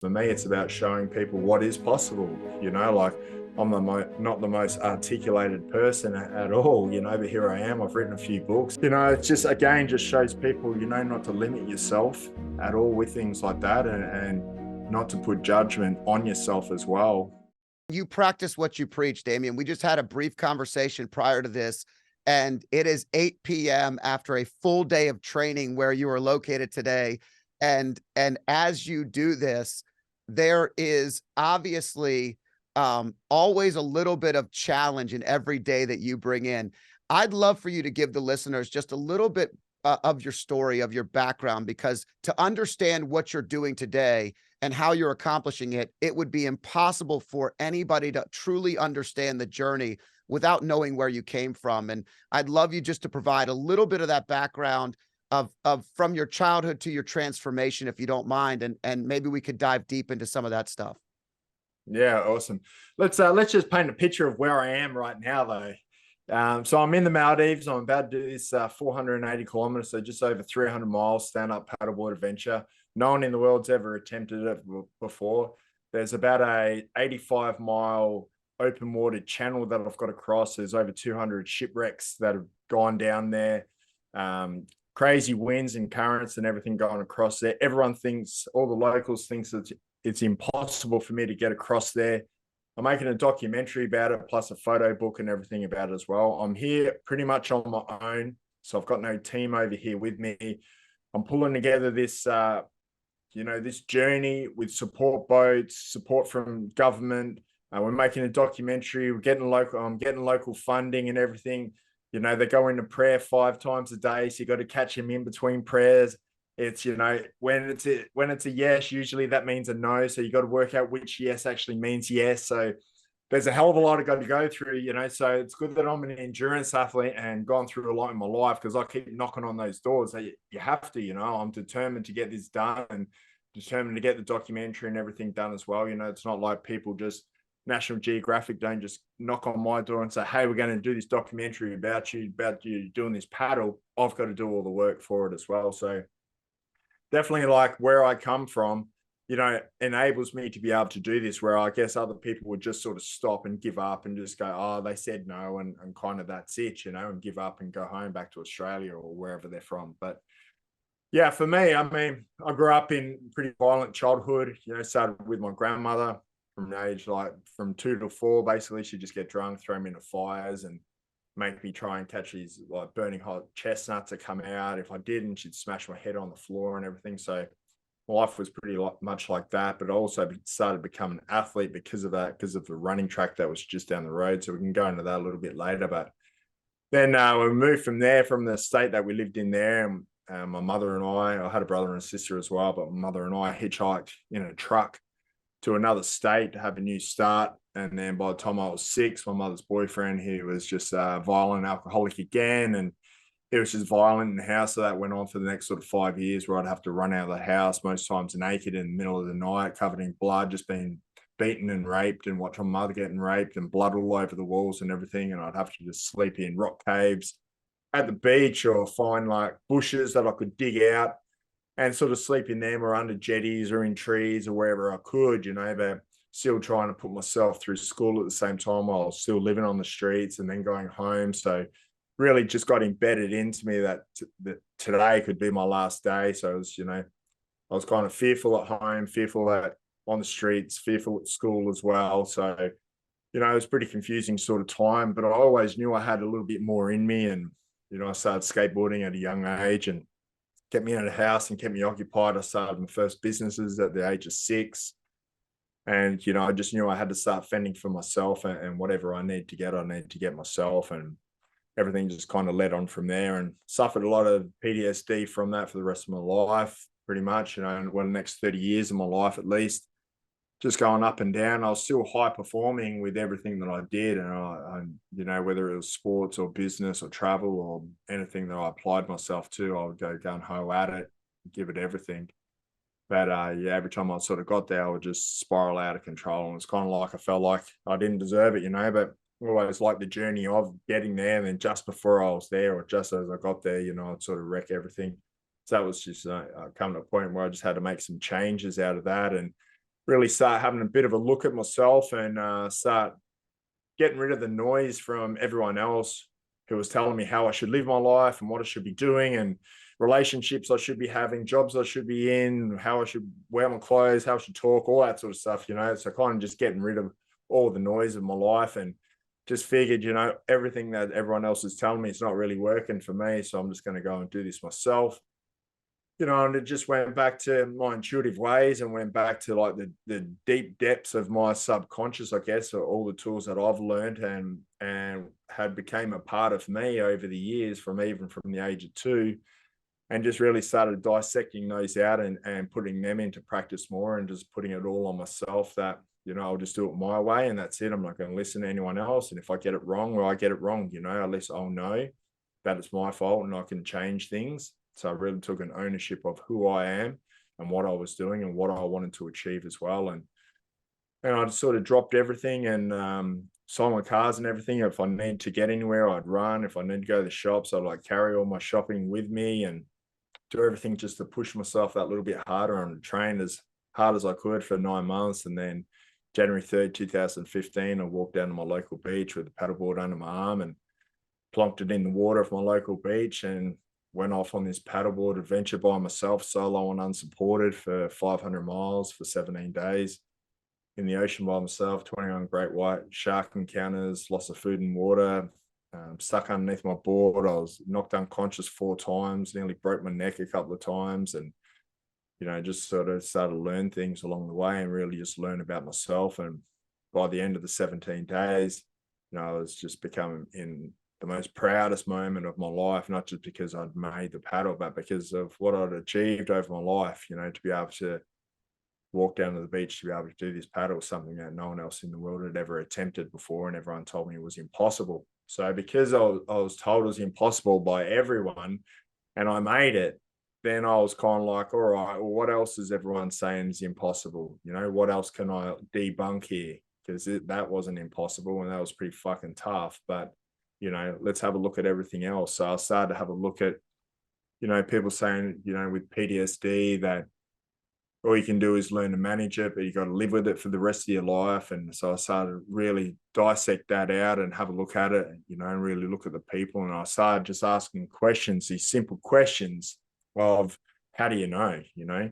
For me, it's about showing people what is possible, like I'm not the most articulated person at all, but here I am. I've written a few books. It just, again, just shows people, not to limit yourself at all with things like that, and not to put judgment on yourself as well. You practice what you preach, Damien. We just had a brief conversation prior to this, and it is 8 p.m. after a full day of training where you are located today. And as you do this, there is obviously always a little bit of challenge in every day that you bring in. I'd love for you to give the listeners just a little bit of your story, of your background, because to understand what you're doing today and how you're accomplishing it, it would be impossible for anybody to truly understand the journey without knowing where you came from. And I'd love you just to provide a little bit of that background of from your childhood to your transformation, if you don't mind, and maybe we could dive deep into some of that stuff. Yeah, awesome. Let's just paint a picture of where I am right now, though. So I'm in the Maldives. I'm about to do this 480 kilometers, so just over 300 miles stand-up paddleboard adventure. No one in the world's ever attempted it before. There's about a 85-mile open water channel that I've got to cross. There's over 200 shipwrecks that have gone down there. Crazy winds and currents and everything going across there. Everyone thinks, all the locals thinks that it's impossible for me to get across there. I'm making a documentary about it, plus a photo book and everything about it as well. I'm here pretty much on my own, so I've got no team over here with me. I'm pulling together this, this journey with support boats, support from government. We're making a documentary. I'm getting local funding and everything. They go into prayer 5 times a day, so you got to catch them in between prayers. It's, when it's a yes, usually that means a no. So you got to work out which yes actually means yes. So there's a hell of a lot I got to go through, So it's good that I'm an endurance athlete and gone through a lot in my life, because I keep knocking on those doors. So you have to, I'm determined to get this done and determined to get the documentary and everything done as well. It's not like people just, National Geographic don't just knock on my door and say, hey, we're going to do this documentary about you doing this paddle. I've got to do all the work for it as well. So definitely, like, where I come from, enables me to be able to do this, where I guess other people would just sort of stop and give up and just go, oh, they said no, and kind of that's it, and give up and go home back to Australia or wherever they're from. But yeah, for me, I mean, I grew up in pretty violent childhood, started with my grandmother from age like from 2 to 4. Basically, she'd just get drunk, throw me into fires, and make me try and catch these like burning hot chestnuts that come out. If I didn't, she'd smash my head on the floor and everything. So life was pretty much like that. But I also started becoming an athlete because of that, because of the running track that was just down the road. So we can go into that a little bit later. But then we moved from there, from the state that we lived in there. And my mother and I had a brother and a sister as well, but my mother and I hitchhiked in a truck to another state to have a new start. And then by the time I was 6, my mother's boyfriend, he was just violent, alcoholic again. And he was just violent in the house. So that went on for the next sort of 5 years, where I'd have to run out of the house, most times naked in the middle of the night, covered in blood, just being beaten and raped, and watch my mother getting raped, and blood all over the walls and everything. And I'd have to just sleep in rock caves at the beach, or find like bushes that I could dig out and sort of sleep in them, or under jetties or in trees or wherever I could, but still trying to put myself through school at the same time while I was still living on the streets and then going home. So really just got embedded into me that today could be my last day. So it was, I was kind of fearful at home, fearful on the streets, fearful at school as well. So, it was pretty confusing sort of time, but I always knew I had a little bit more in me. And, I started skateboarding at a young age, and kept me out of the house and kept me occupied. I started my first businesses at the age of 6. And, I just knew I had to start fending for myself, and whatever I need to get myself. And everything just kind of led on from there, and suffered a lot of PTSD from that for the rest of my life, pretty much, and the next 30 years of my life at least, just going up and down. I was still high performing with everything that I did. And whether it was sports or business or travel or anything that I applied myself to, I would go gung ho at it, give it everything. But yeah, every time I sort of got there, I would just spiral out of control. And it's kind of like I felt like I didn't deserve it, but I always like the journey of getting there. And then just before I was there, or just as I got there, I'd sort of wreck everything. So that was just come to a point where I just had to make some changes out of that. And really start having a bit of a look at myself and start getting rid of the noise from everyone else who was telling me how I should live my life and what I should be doing, and relationships I should be having, jobs I should be in, how I should wear my clothes, how I should talk, all that sort of stuff, you know. So kind of just getting rid of all the noise of my life, and just figured, you know, everything that everyone else is telling me, it's not really working for me. So I'm just going to go and do this myself. You know, and it just went back to my intuitive ways and went back to like the deep depths of my subconscious, I guess, or all the tools that I've learned and had became a part of me over the years, from even from the age of 2, and just really started dissecting those out and putting them into practice more, and just putting it all on myself that, you know, I'll just do it my way and that's it. I'm not going to listen to anyone else. And if I get it wrong, well, I get it wrong, you know, at least I'll know that it's my fault and I can change things. So I really took an ownership of who I am and what I was doing and what I wanted to achieve as well. And I just sort of dropped everything and sold my cars and everything. If I need to get anywhere, I'd run. If I need to go to the shops, I'd like carry all my shopping with me and do everything just to push myself that little bit harder and train as hard as I could for 9 months. And then January 3rd, 2015, I walked down to my local beach with a paddleboard under my arm and plonked it in the water of my local beach and went off on this paddleboard adventure by myself, solo and unsupported, for 500 miles for 17 days in the ocean by myself, 21 great white shark encounters, loss of food and water, stuck underneath my board. I was knocked unconscious 4 times, nearly broke my neck a couple of times, and, you know, just sort of started to learn things along the way and really just learn about myself. And by the end of the 17 days, you know, I was just becoming in the most proudest moment of my life, not just because I'd made the paddle, but because of what I'd achieved over my life. You know, to be able to walk down to the beach, to be able to do this paddle was something that no one else in the world had ever attempted before, and everyone told me it was impossible. So because I was told it was impossible by everyone and I made it, then I was kind of like, all right, well, what else is everyone saying is impossible? You know, what else can I debunk here? Because that wasn't impossible and that was pretty fucking tough. But, you know, let's have a look at everything else. So I started to have a look at, you know, people saying, you know, with PTSD that all you can do is learn to manage it, but you got to live with it for the rest of your life. And so I started to really dissect that out and have a look at it, you know, and really look at the people. And I started just asking questions, these simple questions of how do you know, you know?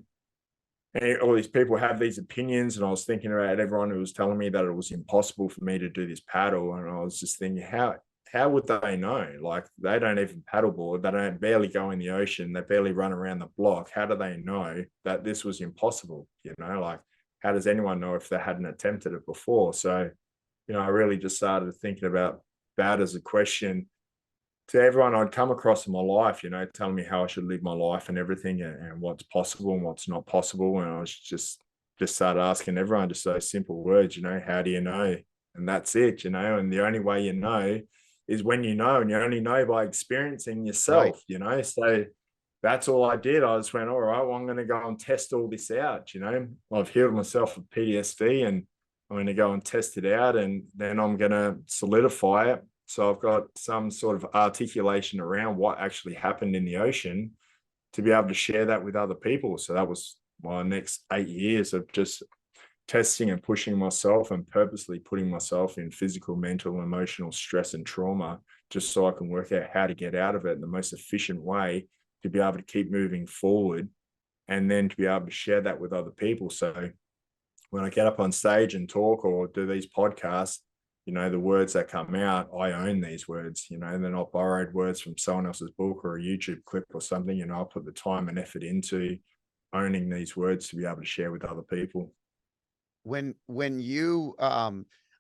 And all these people have these opinions, and I was thinking about everyone who was telling me that it was impossible for me to do this paddle, and I was just thinking, how would they know? Like, they don't even paddleboard, they don't barely go in the ocean, they barely run around the block. How do they know that this was impossible? You know, like, how does anyone know if they hadn't attempted it before? So, you know, I really just started thinking about that as a question to everyone I'd come across in my life, you know, telling me how I should live my life and everything, and what's possible and what's not possible. And I was just started asking everyone just those simple words, you know, how do you know? And that's it, you know, and the only way you know is when you know, and you only know by experiencing yourself, Right. you know. So that's all I did. I just went, all right, well, I'm going to go and test all this out, you know. I've healed myself of PTSD and I'm going to go and test it out, and then I'm going to solidify it. So I've got some sort of articulation around what actually happened in the ocean to be able to share that with other people. So that was my next 8 years of just testing and pushing myself and purposely putting myself in physical, mental, emotional stress and trauma, just so I can work out how to get out of it in the most efficient way to be able to keep moving forward, and then to be able to share that with other people. So when I get up on stage and talk or do these podcasts, you know, the words that come out, I own these words, you know, they're not borrowed words from someone else's book or a YouTube clip or something. You know, I put the time and effort into owning these words to be able to share with other people. When you I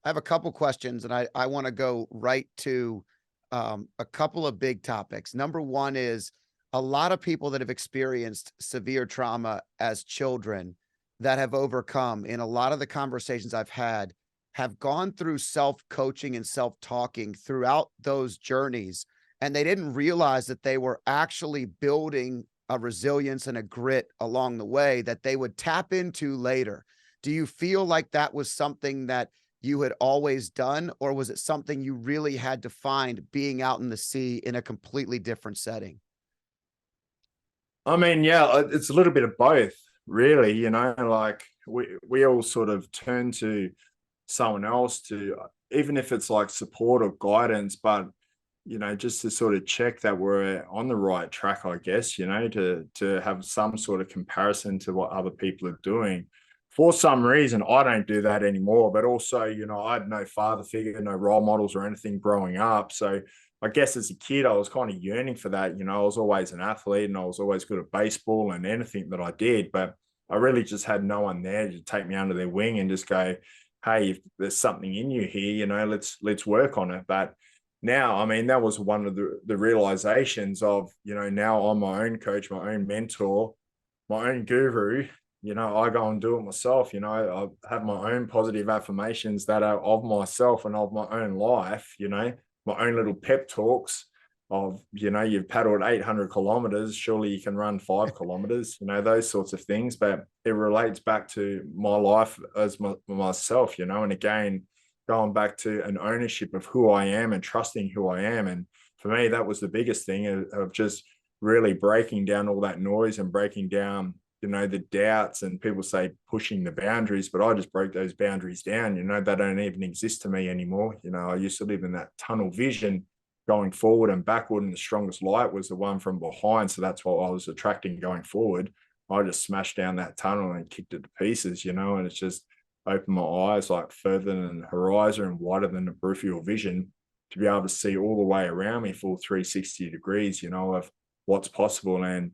have a couple questions, and I want to go right to a couple of big topics. Number one is, a lot of people that have experienced severe trauma as children that have overcome, in a lot of the conversations I've had, have gone through self-coaching and self-talking throughout those journeys, and they didn't realize that they were actually building a resilience and a grit along the way that they would tap into later. Do you feel like that was something that you had always done, or was it something you really had to find being out in the sea in a completely different setting? I mean, yeah, it's a little bit of both, really. You know, like we all sort of turn to someone else to, even if it's like support or guidance, but just to sort of check that we're on the right track, I guess, to have some sort of comparison to what other people are doing. For some reason, I don't do that anymore, but also, I had no father figure, no role models or anything growing up. So I guess as a kid, I was kind of yearning for that. I was always an athlete and I was always good at baseball and anything that I did, but I really just had no one there to take me under their wing and just go, hey, if there's something in you here, let's work on it. But now, I mean, that was one of the realizations of, now I'm my own coach, my own mentor, my own guru. I go and do it myself. I have my own positive affirmations that are of myself and of my own life, my own little pep talks of, you've paddled 800 kilometers, surely you can run 5 kilometers, those sorts of things. But it relates back to my life as myself, and again, going back to an ownership of who I am and trusting who I am. And for me, that was the biggest thing of just really breaking down all that noise and breaking down, the doubts. And people say pushing the boundaries, but I just broke those boundaries down. They don't even exist to me anymore. I used to live in that tunnel vision going forward and backward, and the strongest light was the one from behind. So that's what I was attracting going forward. I just smashed down that tunnel and kicked it to pieces, and it's just opened my eyes like further than the horizon and wider than the peripheral vision to be able to see all the way around me full 360 degrees, of what's possible. And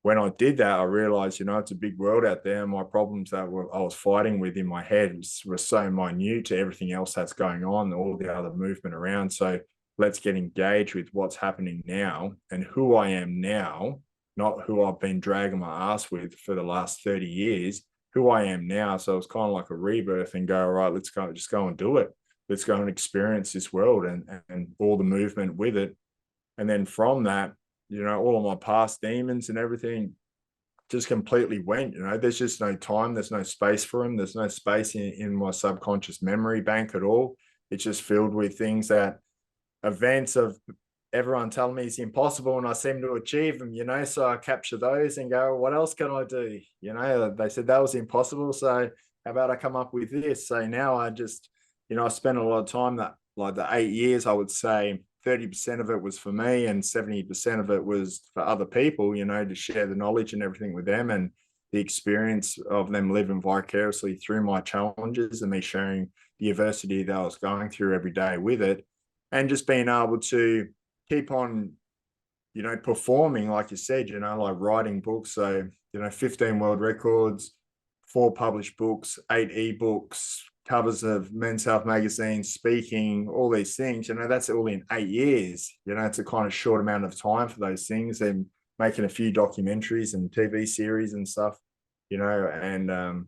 when I did that, I realized, it's a big world out there. And my problems that I was fighting with in my head were so minute to everything else that's going on, all the other movement around. So let's get engaged with what's happening now and who I am now, not who I've been dragging my ass with for the last 30 years, who I am now. So it's kind of like a rebirth and go, all right, let's just go and do it. Let's go and experience this world and all the movement with it. And then from that, all of my past demons and everything just completely went. There's just no time, there's no space for them. There's no space in my subconscious memory bank at all. It's just filled with things that events of everyone telling me it's impossible and I seem to achieve them, so I capture those and go, what else can I do? They said that was impossible, so how about I come up with this? So now I just, I spent a lot of time, that like the 8 years, I would say 30% of it was for me and 70% of it was for other people, to share the knowledge and everything with them and the experience of them living vicariously through my challenges and me sharing the adversity that I was going through every day with it. And just being able to keep on, performing, like you said, like writing books. So, 15 world records, 4 published books, 8 ebooks, covers of Men's Health magazine, speaking, all these things, that's all in 8 years. It's a kind of short amount of time for those things, and making a few documentaries and TV series and stuff, and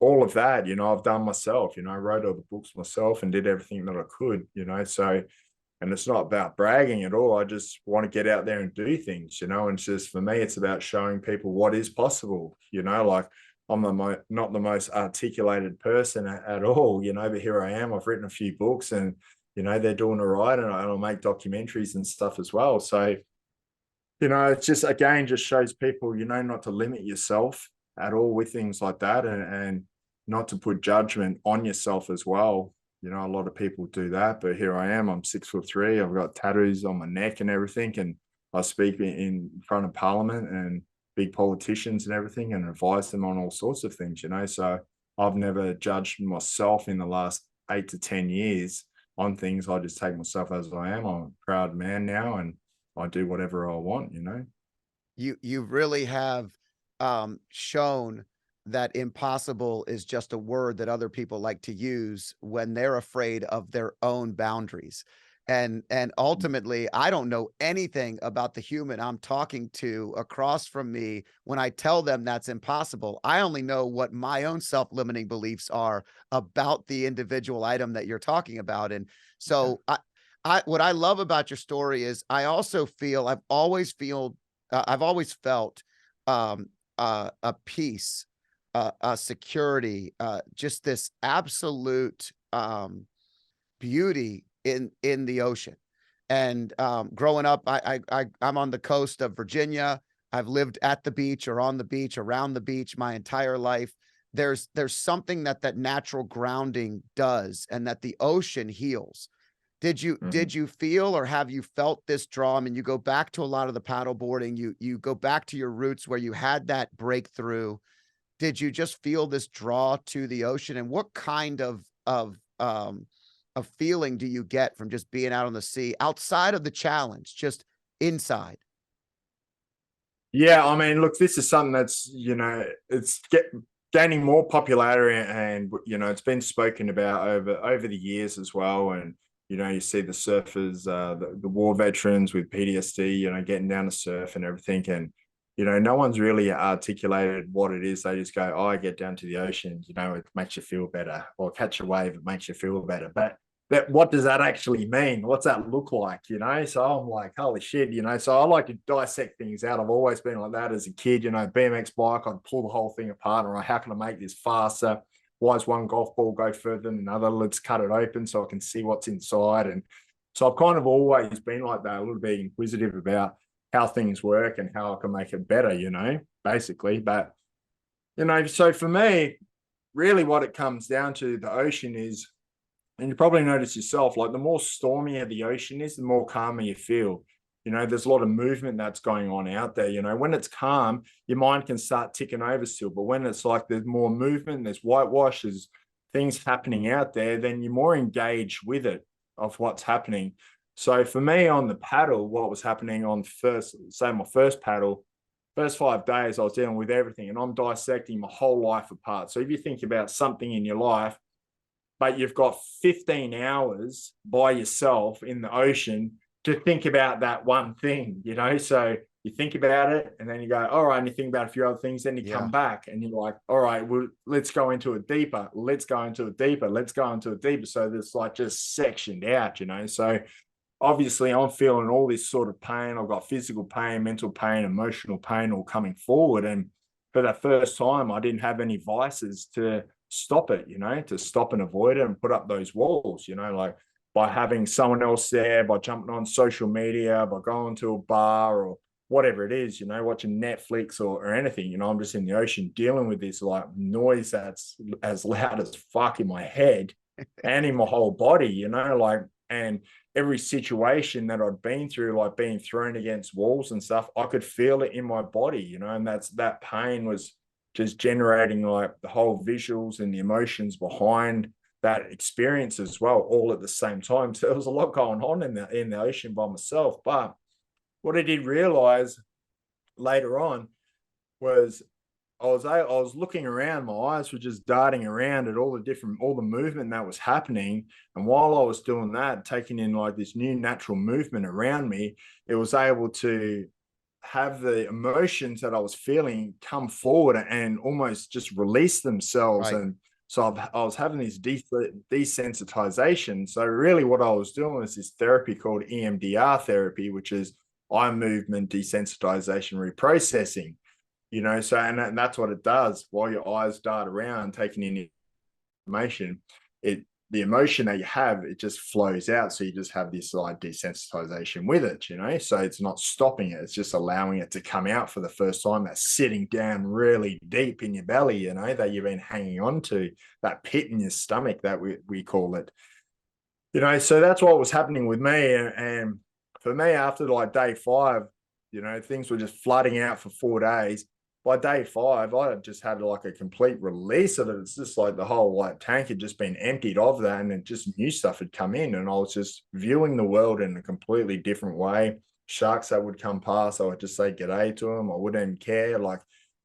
all of that, I've done myself, I wrote all the books myself and did everything that I could, so, and it's not about bragging at all. I just want to get out there and do things, and it's just, for me, it's about showing people what is possible, like I'm not the most articulated person at all, but here I am. I've written a few books and, they're doing all right, and I'll make documentaries and stuff as well. So, it's just, again, just shows people, not to limit yourself at all with things like that, and not to put judgment on yourself as well. A lot of people do that, but here I am. I'm 6'3". I've got tattoos on my neck and everything, and I speak in front of Parliament and big politicians and everything, and advise them on all sorts of things. So I've never judged myself in the last 8 to 10 years on things. I just take myself as I am. I'm a proud man now, and I do whatever I want. You really have shown that impossible is just a word that other people like to use when they're afraid of their own boundaries. And ultimately, I don't know anything about the human I'm talking to across from me when I tell them that's impossible. I only know what my own self-limiting beliefs are about the individual item that you're talking about. And so what I love about your story is I also feel, I've always felt a peace, a security, just this absolute beauty in the ocean. And growing up, I'm on the coast of Virginia. I've lived at the beach or on the beach, around the beach my entire life. there's something that natural grounding does, and that the ocean heals. Did you feel, or have you felt this draw? I mean, you go back to a lot of the paddle boarding, you go back to your roots where you had that breakthrough. Did you just feel this draw to the ocean? And what kind of feeling do you get from just being out on the sea outside of the challenge, just inside? Yeah, I mean, look, this is something that's, it's gaining more popularity, and it's been spoken about over the years as well. And you see the surfers, the war veterans with PTSD, getting down to surf and everything, and no one's really articulated what it is. They just go, "Oh, I get down to the ocean, it makes you feel better," or "catch a wave, it makes you feel better." But what does that actually mean? What's that look like? So I'm like, holy shit, so I like to dissect things out. I've always been like that as a kid. BMX bike, I'd pull the whole thing apart. Or how can I make this faster? Why does one golf ball go further than another? Let's cut it open so I can see what's inside. And so I've kind of always been like that, a little bit inquisitive about how things work and how I can make it better, basically. But so for me, really what it comes down to, the ocean is, and you probably notice yourself, like the more stormier the ocean is, the more calmer you feel. There's a lot of movement that's going on out there. When it's calm, your mind can start ticking over still. But when it's like there's more movement, there's whitewash, there's things happening out there, then you're more engaged with it, of what's happening. So for me on the paddle, what was happening on my first paddle, first 5 days, I was dealing with everything, and I'm dissecting my whole life apart. So if you think about something in your life, but you've got 15 hours by yourself in the ocean to think about that one thing, so you think about it and then you go, all right, and you think about a few other things, then you come back and you're like, all right, well, let's go into it deeper. Let's go into it deeper. Let's go into it deeper. So there's like just sectioned out, so obviously I'm feeling all this sort of pain. I've got physical pain, mental pain, emotional pain all coming forward. And for the first time, I didn't have any vices to stop it, to stop and avoid it and put up those walls, like by having someone else there, by jumping on social media, by going to a bar or whatever it is, watching Netflix or anything, I'm just in the ocean dealing with this like noise that's as loud as fuck in my head and in my whole body, and every situation that I'd been through, like being thrown against walls and stuff, I could feel it in my body, and that pain was just generating like the whole visuals and the emotions behind that experience as well, all at the same time. So there was a lot going on in the ocean by myself. But what I did realize later on was I was looking around, my eyes were just darting around at all the movement that was happening. And while I was doing that, taking in like this new natural movement around me, it was able to have the emotions that I was feeling come forward and almost just release themselves. Right. And so I was having this desensitization. So really what I was doing was this therapy called EMDR therapy, which is eye movement desensitization reprocessing, so, and that's what it does. While your eyes dart around, taking in information, the emotion that you have, it just flows out. So you just have this like desensitization with it, so it's not stopping it. It's just allowing it to come out for the first time. That's sitting down really deep in your belly, that you've been hanging on to, that pit in your stomach that we call it, so that's what was happening with me. And for me, after like day 5, things were just flooding out for 4 days. By day 5, I had just had like a complete release of it. It's just like the whole like tank had just been emptied of that, and it just new stuff had come in, and I was just viewing the world in a completely different way. Sharks that would come past, I would just say g'day to them. I wouldn't care. Like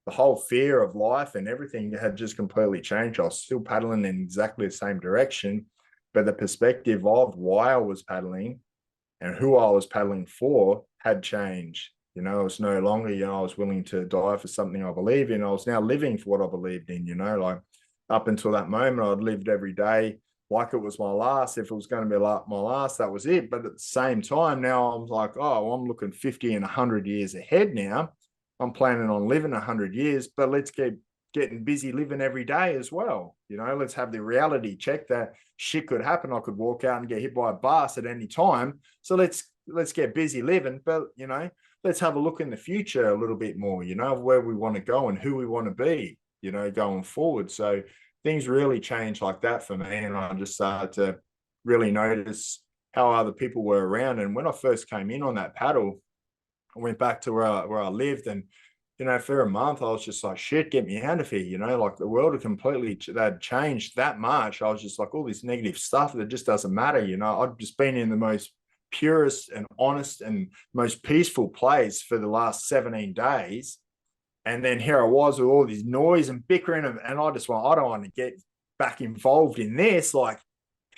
the whole fear of life and everything had just completely changed. I was still paddling in exactly the same direction, but the perspective of why I was paddling and who I was paddling for had changed. It was no longer, I was willing to die for something I believe in. I was now living for what I believed in, like up until that moment, I'd lived every day like it was my last. If it was going to be like my last, that was it. But at the same time, now I'm like, oh, well, I'm looking 50 and 100 years ahead now. I'm planning on living 100 years, but let's keep getting busy living every day as well. Let's have the reality check that shit could happen. I could walk out and get hit by a bus at any time. So let's get busy living, but let's have a look in the future a little bit more, of where we want to go and who we want to be. you know, going forward. So things really changed like that for me. And I just started to really notice how other people were around. And when I first came in on that paddle, I went back to where I lived, and you know, for a month I was just like, shit, get me out of here. You know, like the world had completely that changed that much. I was just like, all this negative stuff that just doesn't matter. You know, I've just been in the most purest and honest and most peaceful place for the last 17 days. And then here I was with all this noise and bickering, and I just went, I don't want to get back involved in this. Like,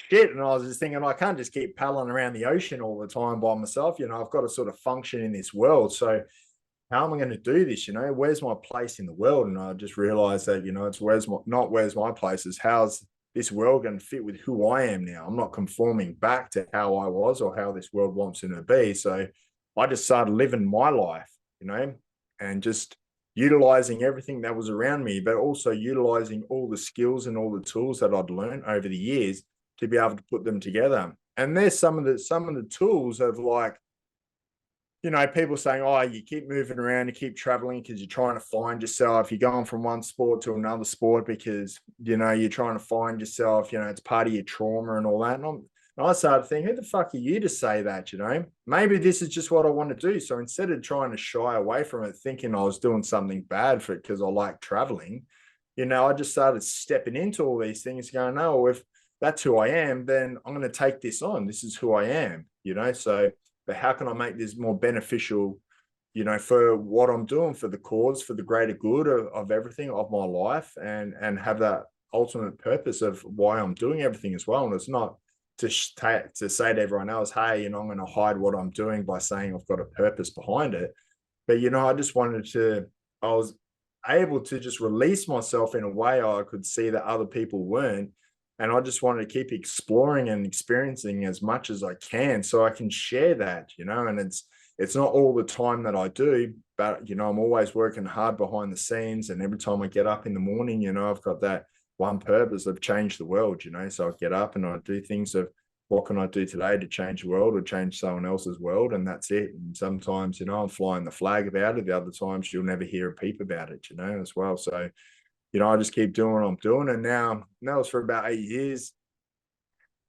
shit. And I was just thinking, I can't just keep paddling around the ocean all the time by myself. You know, I've got to sort of function in this world. So how am I going to do this? You know, where's my place in the world? And I just realized that, you know, it's not where's my place, is how's this world going to fit with who I am now? I'm not conforming back to how I was or how this world wants it to be. So I just started living my life, you know, and just utilizing everything that was around me, but also utilizing all the skills and all the tools that I'd learned over the years to be able to put them together. And there's some of the tools of, like, you know, people saying, oh, you keep moving around, you keep traveling because you're trying to find yourself. You're going from one sport to another sport because, you know, you're trying to find yourself, you know, it's part of your trauma and all that. And I started thinking, who the fuck are you to say that? You know, maybe this is just what I want to do. So instead of trying to shy away from it, thinking I was doing something bad for it because I like traveling, you know, I just started stepping into all these things going, no, if that's who I am, then I'm going to take this on. This is who I am, you know? So, but how can I make this more beneficial, you know, for what I'm doing, for the cause, for the greater good of everything of my life, and have that ultimate purpose of why I'm doing everything as well. And it's not to say to everyone else, hey, you know, I'm going to hide what I'm doing by saying I've got a purpose behind it. But, you know, I was able to just release myself in a way I could see that other people weren't. And I just wanted to keep exploring and experiencing as much as I can so I can share that, you know. And it's not all the time that I do, but, you know, I'm always working hard behind the scenes. And every time I get up in the morning, you know, I've got that one purpose of change the world, you know. So I get up and I do things of, what can I do today to change the world or change someone else's world? And that's it. And sometimes, you know, I'm flying the flag about it. The other times you'll never hear a peep about it, you know, as well. So, you know, I just keep doing what I'm doing. And now it's for about 8 years.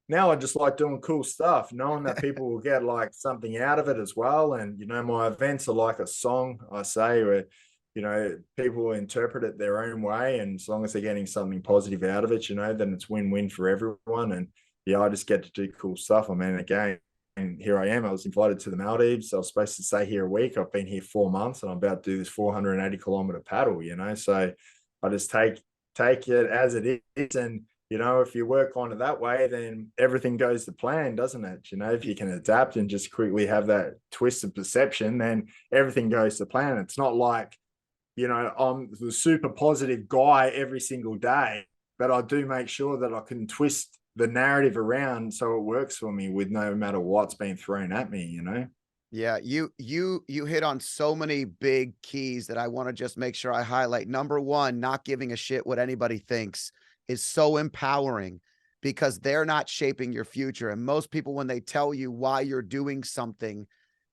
Now I just like doing cool stuff, knowing that people will get like something out of it as well. And, you know, my events are like a song, I say, where, you know, people will interpret it their own way. And as long as they're getting something positive out of it, you know, then it's win-win for everyone. And yeah, I just get to do cool stuff. I mean, again, and here I am. I was invited to the Maldives. I was supposed to stay here a week. I've been here 4 months and I'm about to do this 480-kilometer paddle, you know, so I just take it as it is. And, you know, if you work on it that way, then everything goes to plan, doesn't it? You know, if you can adapt and just quickly have that twist of perception, then everything goes to plan. It's not like, you know, I'm the super positive guy every single day, but I do make sure that I can twist the narrative around so it works for me with no matter what's being thrown at me, you know? Yeah, you hit on so many big keys that I want to just make sure I highlight. Number one, not giving a shit what anybody thinks is so empowering because they're not shaping your future. And most people, when they tell you why you're doing something,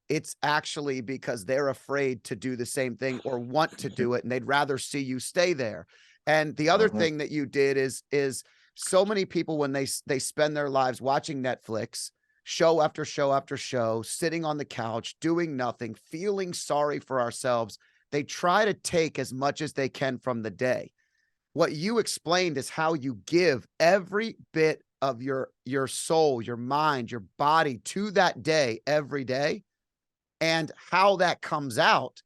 it's actually because they're afraid to do the same thing or want to do it, and they'd rather see you stay there. And the other thing that you did is so many people, when they spend their lives watching Netflix, show after show after show, sitting on the couch, doing nothing, feeling sorry for ourselves, they try to take as much as they can from the day. What you explained is how you give every bit of your soul, your mind, your body to that day every day, and how that comes out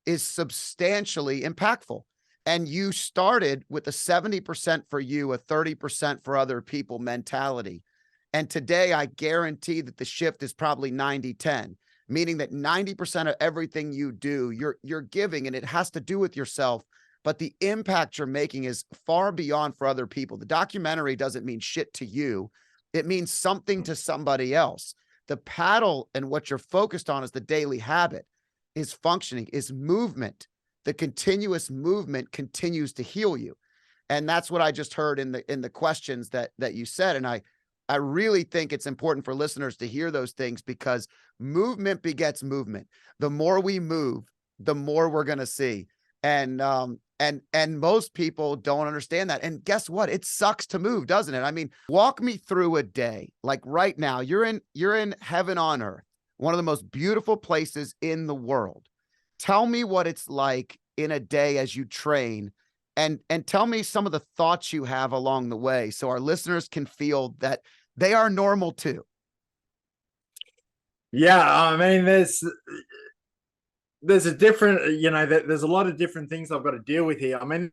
is substantially impactful. And you started with a 70% for you, a 30% for other people mentality. And today I guarantee that the shift is probably 90-10, meaning that 90% of everything you do, you're giving, and it has to do with yourself, but the impact you're making is far beyond for other people. The documentary doesn't mean shit to you. It means something to somebody else. The paddle and what you're focused on is the daily habit, is functioning, is movement. The continuous movement continues to heal you. And that's what I just heard in the questions that you said. And I really think it's important for listeners to hear those things because movement begets movement. The more we move, the more we're going to see. And And most people don't understand that. And guess what? It sucks to move, doesn't it? I mean, walk me through a day. Like right now, you're in heaven on earth, one of the most beautiful places in the world. Tell me what it's like in a day as you train, and tell me some of the thoughts you have along the way so our listeners can feel that they are normal too. Yeah, I mean, there's a different, there's a lot of different things I've got to deal with here. I mean,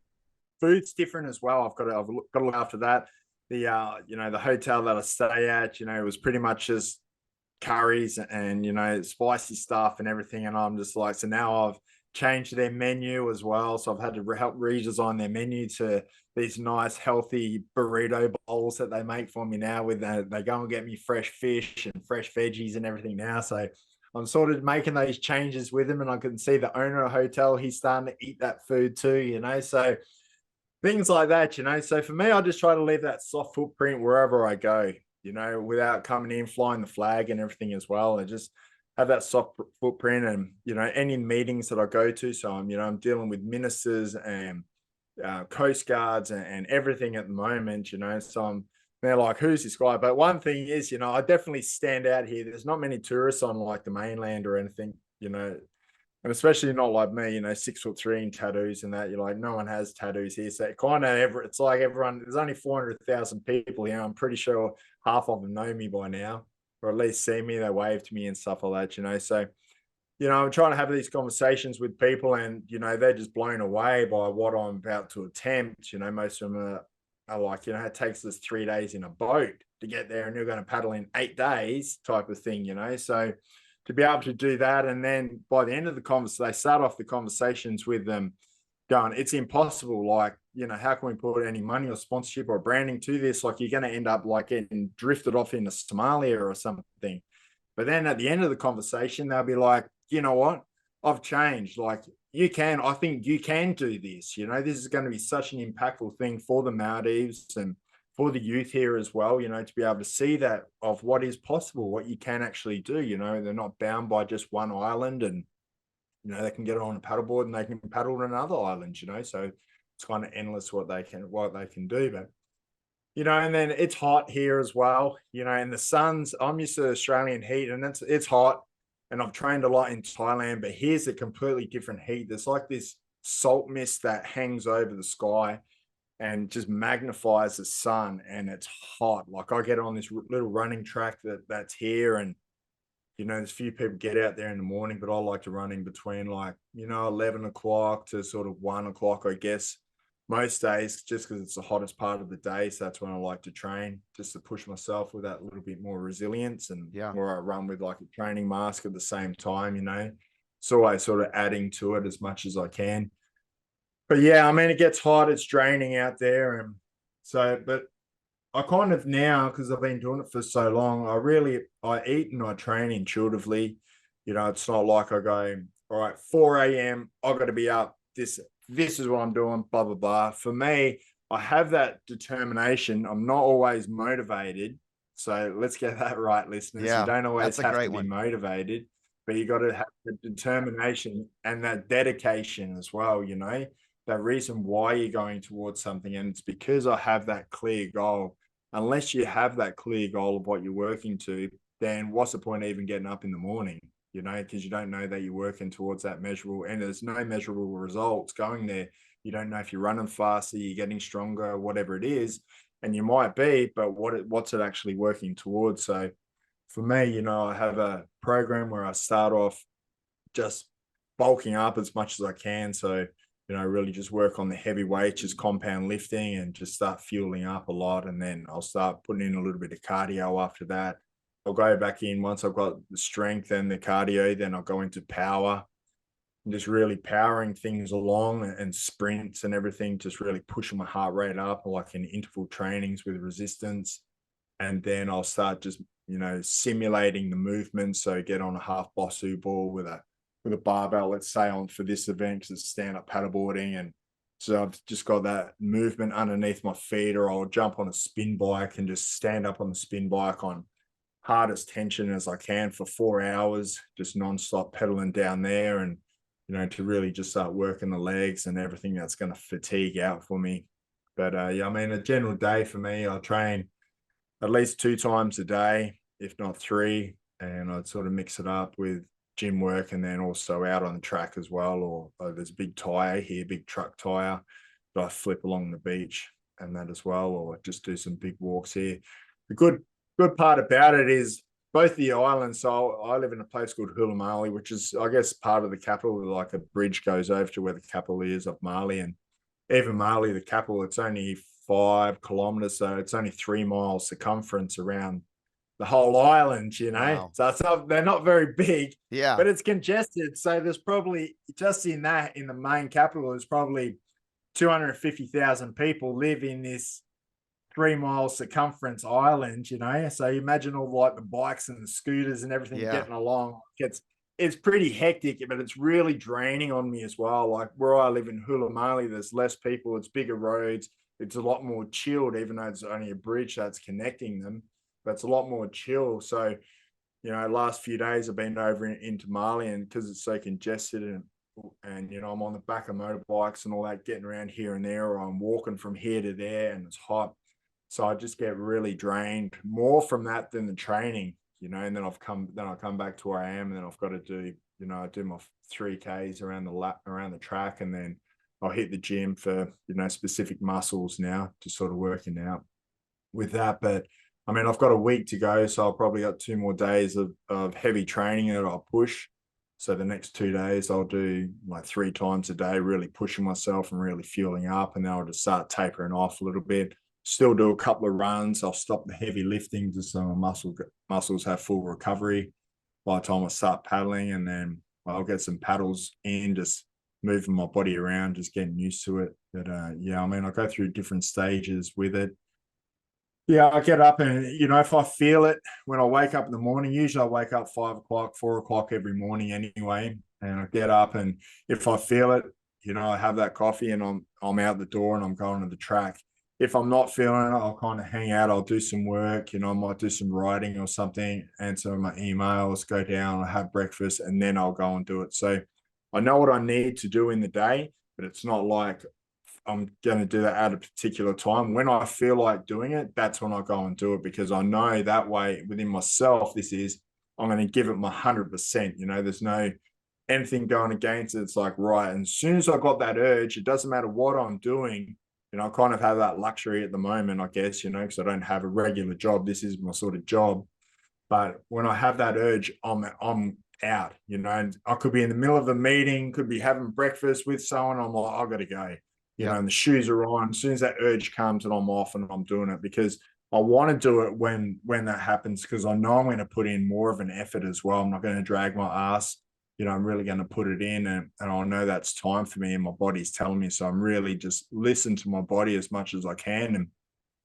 food's different as well. I've got to look after that. The hotel that I stay at, it was pretty much just curries and spicy stuff and everything. And I'm just like, so now I've changed their menu as well. So I've had to help redesign their menu to these nice, healthy burrito bowls that they make for me now. They go and get me fresh fish and fresh veggies and everything now. So I'm sort of making those changes with him, and I can see the owner of the hotel, he's starting to eat that food too, so things like that, So for me, I just try to leave that soft footprint wherever I go, without coming in, flying the flag and everything as well. I just have that soft footprint and, any meetings that I go to. So I'm dealing with ministers and coast guards and everything at the moment, so they're like, who's this guy? But one thing is, I definitely stand out here. There's not many tourists on like the mainland or anything, and especially not like me, 6'3" and tattoos and that. You're like, no one has tattoos here. So it's like everyone, there's only 400,000 people here. I'm pretty sure half of them know me by now, or at least see me. They wave to me and stuff like that, So, I'm trying to have these conversations with people, and, they're just blown away by what I'm about to attempt. Most of them are like, it takes us 3 days in a boat to get there, and you're going to paddle in 8 days type of thing, So to be able to do that, and then by the end of the conversation, they start off the conversations with them going, it's impossible. Like, how can we put any money or sponsorship or branding to this? Like, you're going to end up like getting drifted off into Somalia or something. But then at the end of the conversation, they'll be like, you know what? I've changed. Like, I think you can do this. This is going to be such an impactful thing for the Maldives and for the youth here as well, to be able to see that of what is possible, what you can actually do. They're not bound by just one island, and, they can get on a paddleboard and they can paddle on another island, so it's kind of endless what they can do. But, and then it's hot here as well, and I'm used to Australian heat, and it's hot. And I've trained a lot in Thailand, but here's a completely different heat. There's like this salt mist that hangs over the sky and just magnifies the sun, and it's hot. Like, I get on this little running track that's here, and, there's few people get out there in the morning, but I like to run in between 11 o'clock to sort of 1 o'clock, I guess, most days, just because it's the hottest part of the day. So that's when I like to train, just to push myself with that little bit more resilience, and where I run with like a training mask at the same time, So I sort of adding to it as much as I can. But yeah, I mean, it gets hot, it's draining out there. And so, but I kind of now, because I've been doing it for so long, I eat and I train intuitively. It's not like I go, all right, 4 a.m., I've got to be up. This is what I'm doing, blah, blah, blah. For me, I have that determination. I'm not always motivated. So let's get that right, listeners. Yeah, You don't always that's a have great to be one. motivated, but you got to have the determination and that dedication as well, that reason why you're going towards something. And it's because I have that clear goal. Unless you have that clear goal of what you're working to, then what's the point of even getting up in the morning? Because you don't know that you're working towards that measurable, and there's no measurable results going there. You don't know if you're running faster, you're getting stronger, whatever it is, and you might be, but what's it actually working towards? So for me, I have a program where I start off just bulking up as much as I can. So, really just work on the heavy weights, just compound lifting, and just start fueling up a lot. And then I'll start putting in a little bit of cardio after that. I'll go back in once I've got the strength and the cardio, then I'll go into power and just really powering things along, and sprints and everything, just really pushing my heart rate up, like in interval trainings with resistance. And then I'll start just, simulating the movement. So get on a half Bosu ball with a barbell, let's say, on for this event, because it's stand-up paddleboarding. And so I've just got that movement underneath my feet, or I'll jump on a spin bike and just stand up on the spin bike on hardest tension as I can for 4 hours, just nonstop pedaling down there. And to really just start working the legs and everything that's going to fatigue out for me. But yeah, I mean, a general day for me, I train at least 2 times a day, if not 3, and I'd sort of mix it up with gym work and then also out on the track as well. Or there's a big tire here, big truck tire that I flip along the beach and that as well, or just do some big walks here. The good part about it is both the islands. So I live in a place called Hula Mali, which is, I guess, part of the capital. Like a bridge goes over to where the capital is of Mali, and even Mali, the capital, it's only 5 kilometers, so it's only 3 miles circumference around the whole island. Wow. So they're not very big, Yeah. but it's congested. So there's probably just in the main capital, there's probably 250,000 people live in this 3 mile circumference island, So you imagine all like the bikes and the scooters and everything getting along. It's pretty hectic, but it's really draining on me as well. Like where I live in Hula Mali, there's less people, it's bigger roads, it's a lot more chilled, even though it's only a bridge that's connecting them, but it's a lot more chill. So, last few days I've been over into Mali, and because it's so congested and I'm on the back of motorbikes and all that, getting around here and there, or I'm walking from here to there and it's hot. So I just get really drained more from that than the training, and then I come back to where I am, and then I've got to do, I do my 3Ks around the track, and then I'll hit the gym for, specific muscles now, to sort of working out with that. But I mean, I've got a week to go, so I'll probably got 2 more days of heavy training that I'll push. So the next 2 days I'll do like 3 times a day, really pushing myself and really fueling up. And then I'll just start tapering off a little bit. Still do a couple of runs. I'll stop the heavy lifting just so my muscles have full recovery by the time I start paddling. And then I'll get some paddles in, just moving my body around, just getting used to it. But yeah, I mean, I go through different stages with it. Yeah, I get up and, if I feel it when I wake up in the morning, usually I wake up 5 o'clock, 4 o'clock every morning anyway. And I get up, and if I feel it, I have that coffee and I'm out the door and I'm going to the track. If I'm not feeling it, I'll kind of hang out. I'll do some work, I might do some writing or something, answer my emails, go down, I'll have breakfast, and then I'll go and do it. So I know what I need to do in the day, but it's not like I'm going to do that at a particular time. When I feel like doing it, that's when I go and do it, because I know that way within myself, I'm going to give it my 100%. There's no anything going against it. It's like, right. And as soon as I got that urge, it doesn't matter what I'm doing. I kind of have that luxury at the moment, I guess, because I don't have a regular job. This is my sort of job. But when I have that urge, I'm out, and I could be in the middle of a meeting, could be having breakfast with someone. I'm like, I've got to go, and the shoes are on. As soon as that urge comes, and I'm off and I'm doing it, because I want to do it when that happens, because I know I'm going to put in more of an effort as well. I'm not going to drag my ass. I'm really going to put it in, and I know that's time for me, and my body's telling me. So I'm really just listen to my body as much as I can.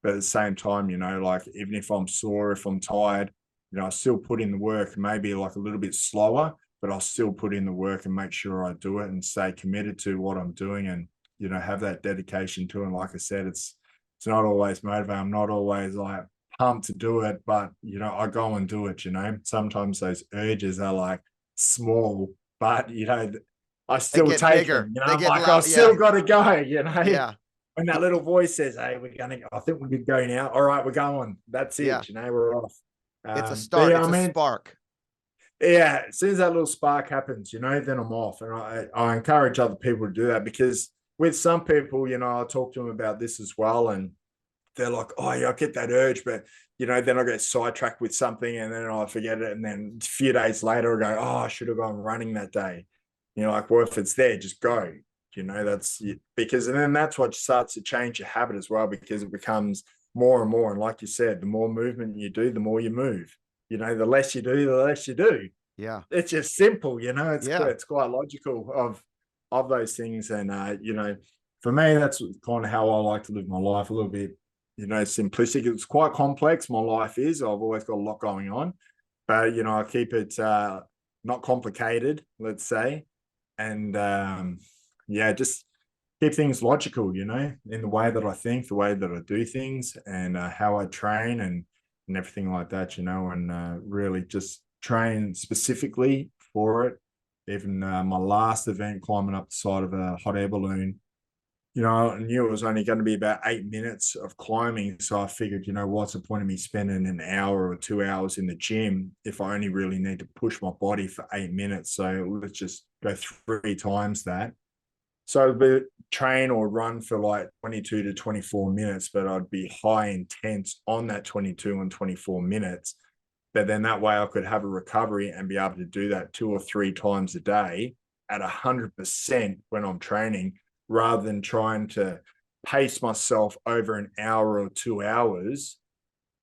But at the same time, like even if I'm sore, if I'm tired, I still put in the work, maybe like a little bit slower, but I'll still put in the work and make sure I do it and stay committed to what I'm doing, and, have that dedication to it. And like I said, it's not always motivated. I'm not always like pumped to do it, but, I go and do it, Sometimes those urges are like small, but I still take bigger. them. I'm like, I've still got to go. Yeah. When that little voice says, "Hey, I think we could go now." All right, we're going. That's it. We're off. It's a start. It's a spark. Yeah, as soon as that little spark happens, then I'm off, and I encourage other people to do that, because with some people, I talk to them about this as well, and they're like, oh yeah, I get that urge, but then I get sidetracked with something and then I forget it. And then a few days later I go, oh, I should have gone running that day. Like, well, if it's there, just go, that's because, and then that's what starts to change your habit as well, because it becomes more and more. And like you said, the more movement you do, the more you move, the less you do, the less you do. Yeah. It's just simple, it's quite logical of those things. And, for me, that's kind of how I like to live my life, a little bit, simplistic. It's quite complex. My life is. I've always got a lot going on, but I keep it not complicated, let's say, and just keep things logical. In the way that I think, the way that I do things, and how I train, and everything like that. And really just train specifically for it. even my last event, climbing up the side of a hot air balloon, you know, I knew it was only going to be about 8 minutes of climbing. So I figured, you know, what's the point of me spending an hour or 2 hours in the gym if I only really need to push my body for 8 minutes? So let's just go 3 times that. So I'd train or run for like 22 to 24 minutes, but I'd be high intense on that 22 and 24 minutes. But then that way I could have a recovery and be able to do that 2 or 3 times a day at 100% when I'm training, rather than trying to pace myself over an hour or 2 hours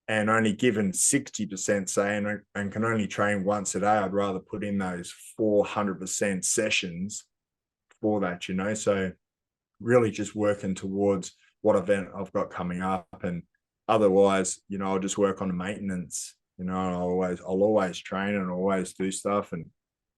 and only given 60% say, and can only train once a day. I'd rather put in those 400% sessions for that, you know. So really just working towards what event I've got coming up, and otherwise, you know, I'll just work on the maintenance. You know, I'll always train and always do stuff, and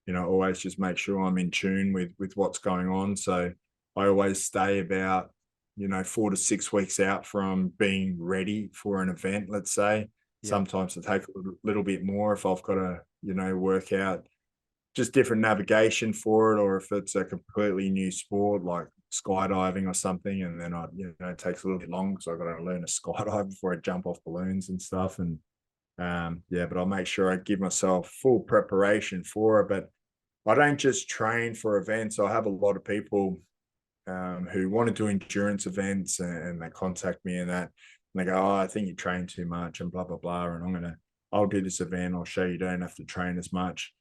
you know, always just make sure I'm in tune with what's going on. So I always stay about, you know, 4 to 6 weeks out from being ready for an event, let's say. Yeah. Sometimes it takes a little bit more if I've got to, you know, work out just different navigation for it, or if it's a completely new sport like skydiving or something, and then you know, it takes a little bit long, so I've got to learn to skydive before I jump off balloons and stuff. And yeah, but I'll make sure I give myself full preparation for it. But I don't just train for events. I have a lot of people who want to do endurance events, and they contact me and that, and they go, "Oh, I think you train too much," and blah blah blah. And I'll do this event. I'll show you don't have to train as much.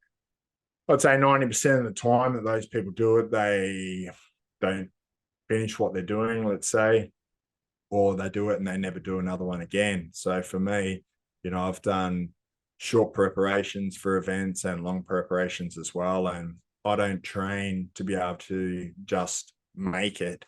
I'd say 90% of the time that those people do it, they don't finish what they're doing, let's say, or they do it and they never do another one again. So for me, you know, I've done short preparations for events and long preparations as well. And I don't train to be able to just make it.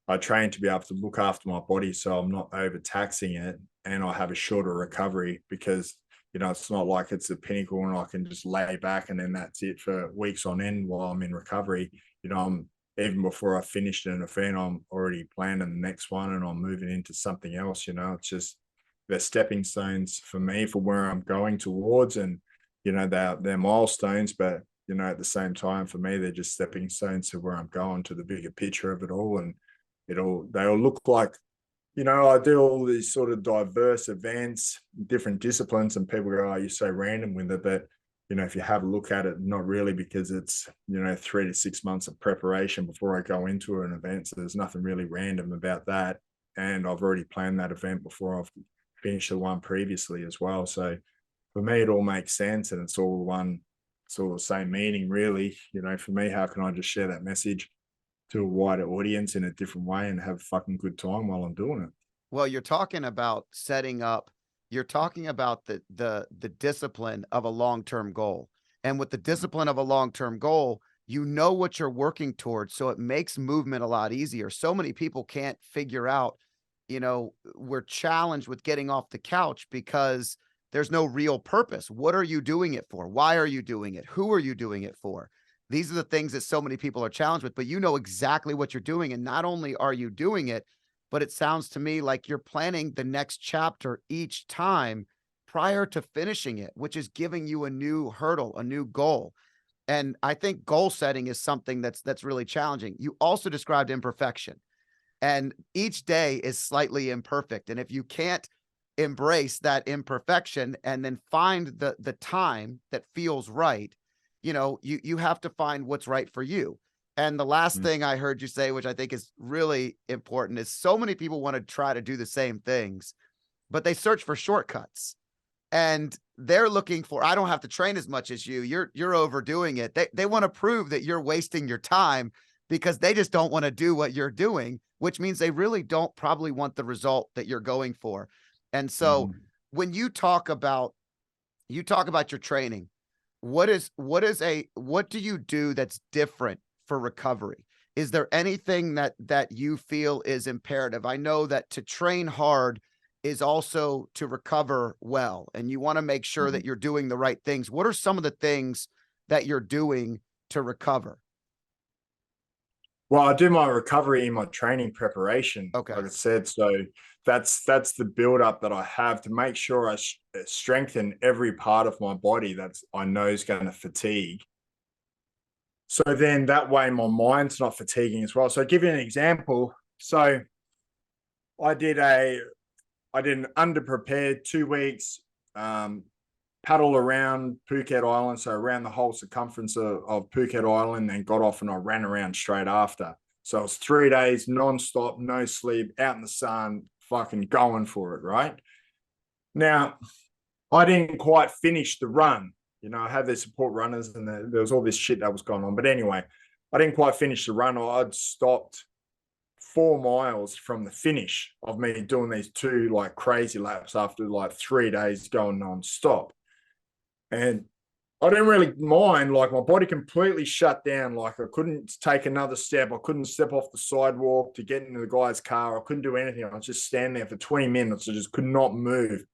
I train to be able to look after my body so I'm not overtaxing it, and I have a shorter recovery, because you know, it's not like it's a pinnacle and I can just lay back and then that's it for weeks on end while I'm in recovery. You know, even before I finished an event, I'm already planning the next one and I'm moving into something else. You know, it's just, they're stepping stones for me for where I'm going towards, and you know, they're milestones, but you know, at the same time for me, they're just stepping stones to where I'm going, to the bigger picture of it all. And they all look like, you know, I do all these sort of diverse events, different disciplines, and people go, "Oh, you're so random with it." But, you know, if you have a look at it, not really, because it's, you know, 3 to 6 months of preparation before I go into an event. So there's nothing really random about that. And I've already planned that event before I've finished the one previously as well. So for me, it all makes sense, and it's all the same meaning, really. You know, for me, how can I just share that message to a wider audience in a different way and have a fucking good time while I'm doing it? Well, you're talking about setting up, you're talking about the discipline of a long-term goal. And with the discipline of a long-term goal, you know what you're working towards. So it makes movement a lot easier. So many people can't figure out, you know, we're challenged with getting off the couch because there's no real purpose. What are you doing it for? Why are you doing it? Who are you doing it for? These are the things that so many people are challenged with, but you know exactly what you're doing. And not only are you doing it, but it sounds to me like you're planning the next chapter each time prior to finishing it, which is giving you a new hurdle, a new goal. And I think goal setting is something that's really challenging. You also described imperfection, and each day is slightly imperfect. And if you can't embrace that imperfection and then find the time that feels right, you know, you have to find what's right for you. And the last thing I heard you say, which I think is really important, is so many people want to try to do the same things, but they search for shortcuts. And they're looking for, I don't have to train as much as you. You're overdoing it. They want to prove that you're wasting your time because they just don't want to do what you're doing, which means they really don't probably want the result that you're going for. And so when you talk about your training, what do you do that's different for recovery? Is there anything that you feel is imperative? I know that to train hard is also to recover well, and you want to make sure that you're doing the right things. What are some of the things that you're doing to recover? Well, I do my recovery in my training preparation, Okay. like I said. So that's the build up that I have to make sure I strengthen every part of my body that's I know is going to fatigue. So then that way my mind's not fatiguing as well. So I'll give you an example. So I did an underprepared 2 weeks paddle around Phuket Island, so around the whole circumference of Phuket Island, and got off and I ran around straight after. So it was 3 days non-stop, no sleep, out in the sun, fucking going for it, right? Now, I didn't quite finish the run. I had the support runners and there was all this shit that was going on. But anyway, I didn't quite finish the run. I'd stopped 4 miles from the finish of me doing these 2 like crazy laps after like 3 days going non-stop. And I didn't really mind, like my body completely shut down. Like I couldn't take another step. I couldn't step off the sidewalk to get into the guy's car. I couldn't do anything. I was just standing there for 20 minutes. I just could not move.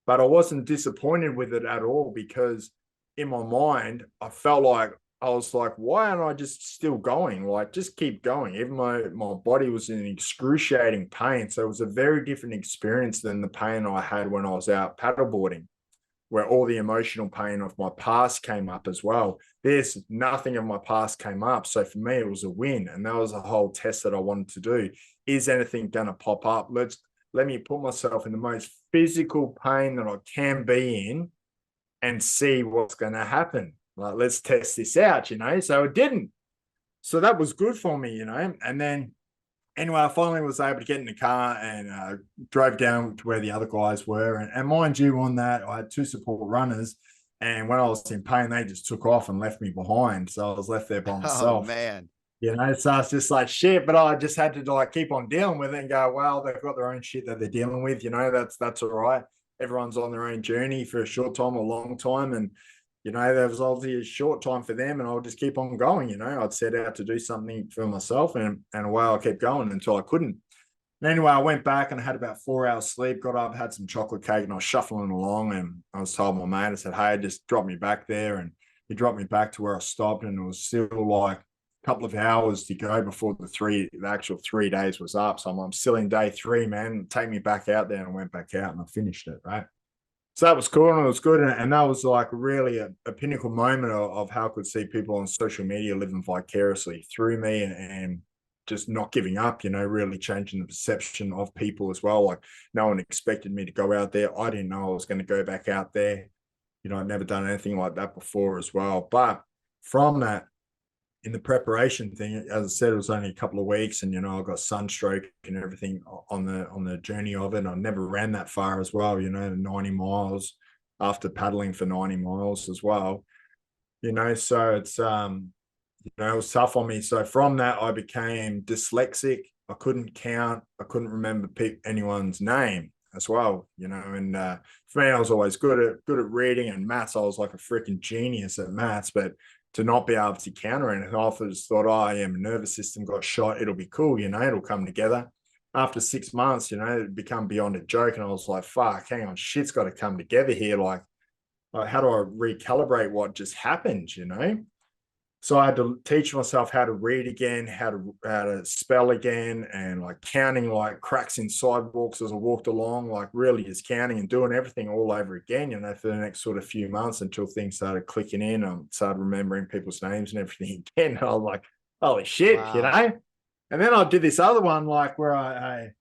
But I wasn't disappointed with it at all, because in my mind, I felt like, I was like, why aren't I just still going? Like, just keep going. Even my body was in excruciating pain. So it was a very different experience than the pain I had when I was out paddleboarding, where all the emotional pain of my past came up as well. There's nothing of my past came up. So for me, it was a win. And that was a whole test that I wanted to do. Is anything going to pop up? Let me put myself in the most physical pain that I can be in and see what's going to happen. Like, let's test this out, So it didn't. So that was good for me, And then, anyway, I finally was able to get in the car and drove down to where the other guys were. And mind you, on that, I had 2 support runners. And when I was in pain, they just took off and left me behind. So I was left there by myself. Oh, man. So it's just like shit, but I just had to like keep on dealing with it and go, well, they've got their own shit that they're dealing with, that's all right. Everyone's on their own journey for a short time or long time. And, there was obviously a short time for them, and I'll just keep on going. I'd set out to do something for myself, and away I kept going until I couldn't. And anyway, I went back and I had about 4 hours sleep, got up, had some chocolate cake, and I was shuffling along, and I was told my mate, I said, hey, just drop me back there. And he dropped me back to where I stopped, and it was still like couple of hours to go before the actual 3 days was up. So I'm still in day 3, man. Take me back out there, and I went back out and I finished it, right? So that was cool, and it was good. And that was like really a pinnacle moment of how I could see people on social media living vicariously through me and just not giving up, really changing the perception of people as well. Like, no one expected me to go out there. I didn't know I was going to go back out there. I'd never done anything like that before as well. But from that, in the preparation thing, as I said, it was only a couple of weeks, and I got sunstroke and everything on the journey of it. I never ran that far as well, 90 miles after paddling for 90 miles as well. So it's it was tough on me. So from that, I became dyslexic. I couldn't count. I couldn't remember anyone's name as well, And for me, I was always good at reading and maths. I was like a freaking genius at maths, but to not be able to counter it. And I just thought, oh, yeah, my nervous system got shot. It'll be cool, it'll come together. After 6 months, it become beyond a joke. And I was like, fuck, hang on, shit's got to come together here. Like, how do I recalibrate what just happened, So I had to teach myself how to read again, how to spell again, and like counting like cracks in sidewalks as I walked along, like really just counting and doing everything all over again, for the next sort of few months until things started clicking in. I started remembering people's names and everything again. I was like, holy shit, Wow. And then I did this other one, like where I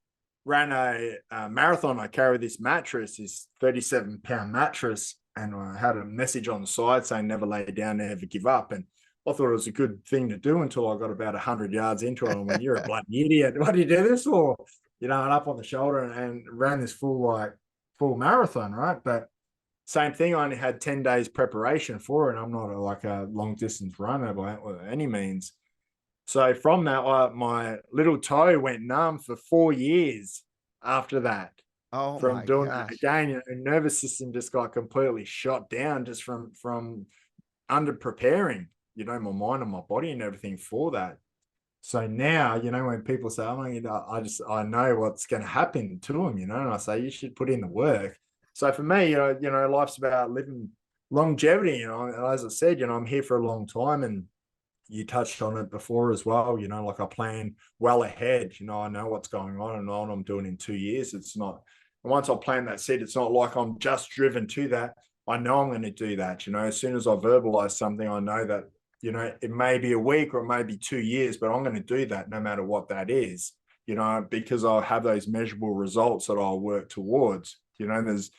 ran a marathon. I carried this mattress, this 37-pound mattress, and I had a message on the side saying never lay down, never give up. And I thought it was a good thing to do until I got about 100 yards into it. And went, you're a bloody idiot. What do you do this for? And up on the shoulder and ran this full marathon, right? But same thing, I only had 10 days preparation for it. I'm not like a long distance runner by any means. So from that, my little toe went numb for 4 years after that. Oh From my doing that gosh. again, nervous system just got completely shot down just from under preparing, my mind and my body and everything for that. So now, when people say, oh, I know what's going to happen to them, and I say, you should put in the work. So for me, life's about living longevity, and as I said, I'm here for a long time, and you touched on it before as well, like I plan well ahead, I know what's going on and know what I'm doing in 2 years. It's not, once I plant that seed, it's not like I'm just driven to that. I know I'm going to do that, as soon as I verbalize something, I know that you know, it may be a week or it may be 2 years, but I'm going to do that no matter what that is, you know, because I'll have those measurable results that I'll work towards. You know, there's